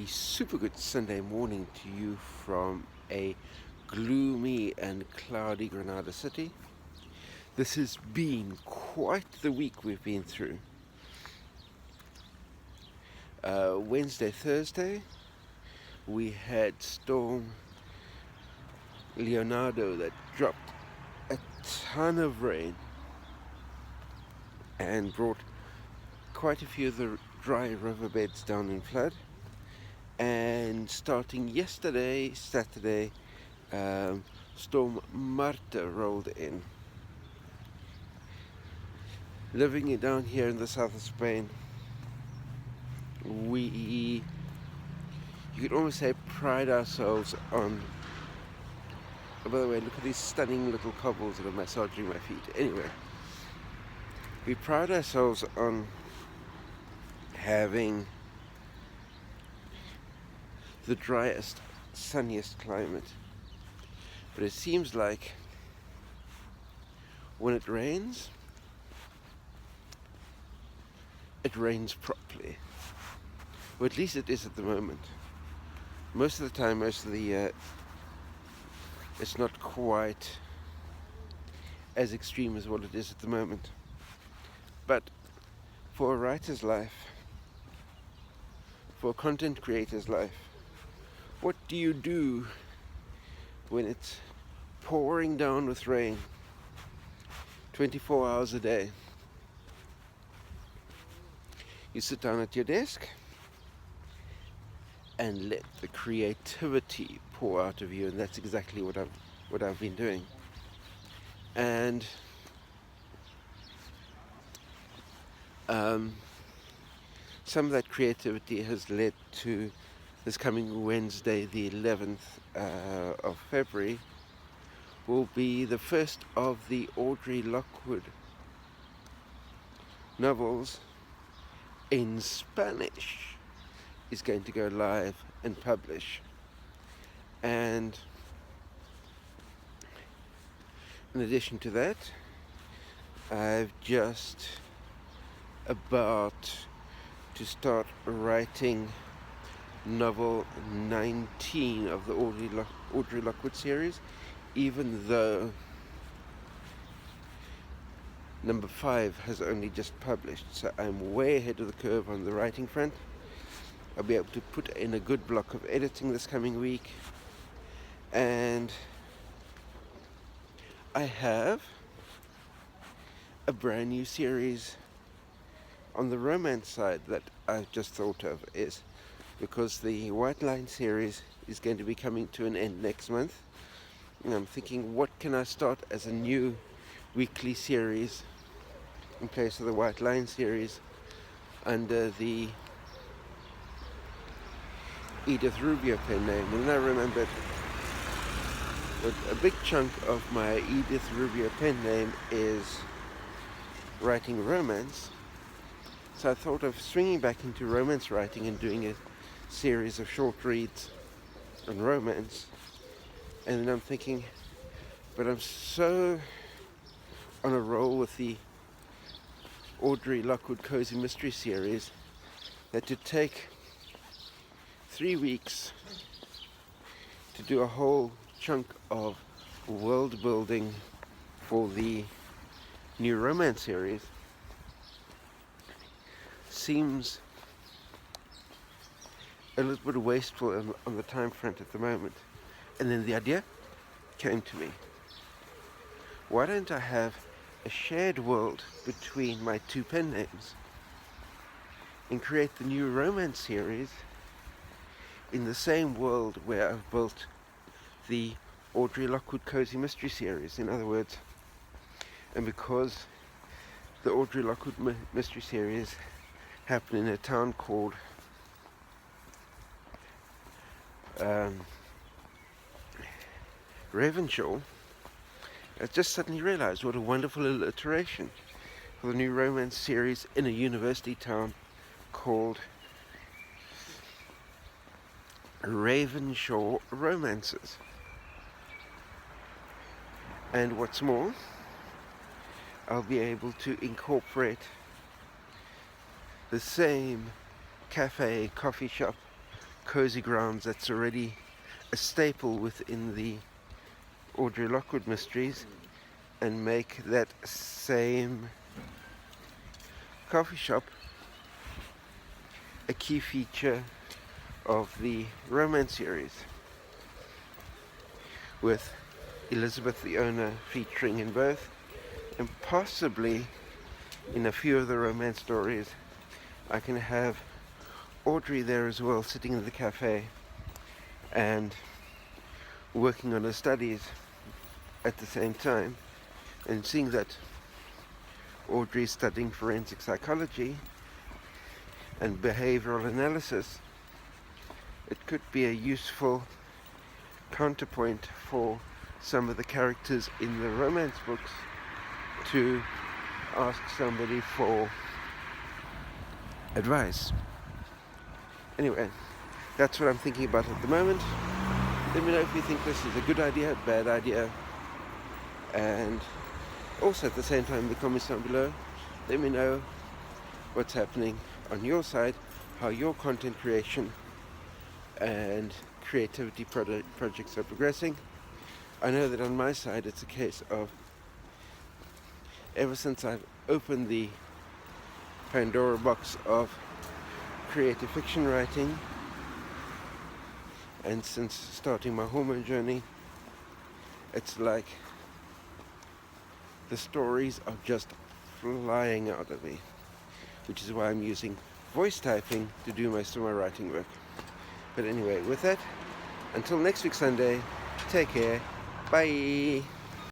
very super good Sunday morning to you from a gloomy and cloudy Granada City. This has been quite the week we've been through. Wednesday, Thursday, we had Storm Leonardo that dropped a ton of rain and brought quite a few of the dry riverbeds down in flood. And starting yesterday, Saturday, Storm Marta rolled in. Living down here in the south of Spain, you could almost say, pride ourselves on. Oh, by the way, look at these stunning little cobbles that are massaging my feet. Anyway, we pride ourselves on having the driest, sunniest climate. But it seems like when it rains properly. Or at least it is at the moment. Most of the time, most of the year, it's not quite as extreme as what it is at the moment. But for a writer's life, for a content creator's life, what do you do when it's pouring down with rain 24 hours a day? You sit down at your desk and let the creativity pour out of you, and that's exactly what I've been doing. And some of that creativity has led to this coming Wednesday, the 11th of February, will be the first of the Audrey Lockwood novels in Spanish is going to go live and publish. And in addition to that, I've just about to start writing novel 19 of the Audrey Lockwood series, even though number 5 has only just published, so I'm way ahead of the curve on the writing front. I'll be able to put in a good block of editing this coming week, and I have a brand new series on the romance side that I've just thought of, is because the White Line series is going to be coming to an end next month, and I'm thinking, what can I start as a new weekly series in place of the White Line series under the Edith Rubio pen name. And I remembered that a big chunk of my Edith Rubio pen name is writing romance, so I thought of swinging back into romance writing and doing a series of short reads on romance. And then I'm thinking, but I'm so on a roll with the Audrey Lockwood Cozy Mystery series that to take 3 weeks to do a whole chunk of world building for the new romance series seems a little bit wasteful on the time front at the moment. And then the idea came to me. Why don't I have a shared world between my two pen names and create the new romance series in the same world where I've built the Audrey Lockwood Cozy Mystery series? In other words, and because the Audrey Lockwood Mystery series happened in a town called Ravenshaw, I just suddenly realized what a wonderful alliteration for the new romance series in a university town called Ravenshaw Romances. And what's more, I'll be able to incorporate the same cafe, coffee shop, cozy grounds that's already a staple within the Audrey Lockwood Mysteries and make that same coffee shop a key feature of the romance series, with Elizabeth the owner featuring in both, and possibly in a few of the romance stories I can have Audrey there as well, sitting in the cafe and working on her studies at the same time, and seeing that Audrey is studying forensic psychology and behavioral analysis, it could be a useful counterpoint for some of the characters in the romance books to ask somebody for advice. Anyway, that's what I'm thinking about at the moment. Let me know if you think this is a good idea, bad idea, and also at the same time in the comments down below, let me know what's happening on your side, how your content creation and creativity projects are progressing. I know that on my side it's a case of, ever since I've opened the Pandora box of creative fiction writing, and since starting my hormone journey, it's like the stories are just flying out of me, which is why I'm using voice typing to do most of my writing work. But anyway, with that, until next week Sunday, take care, bye!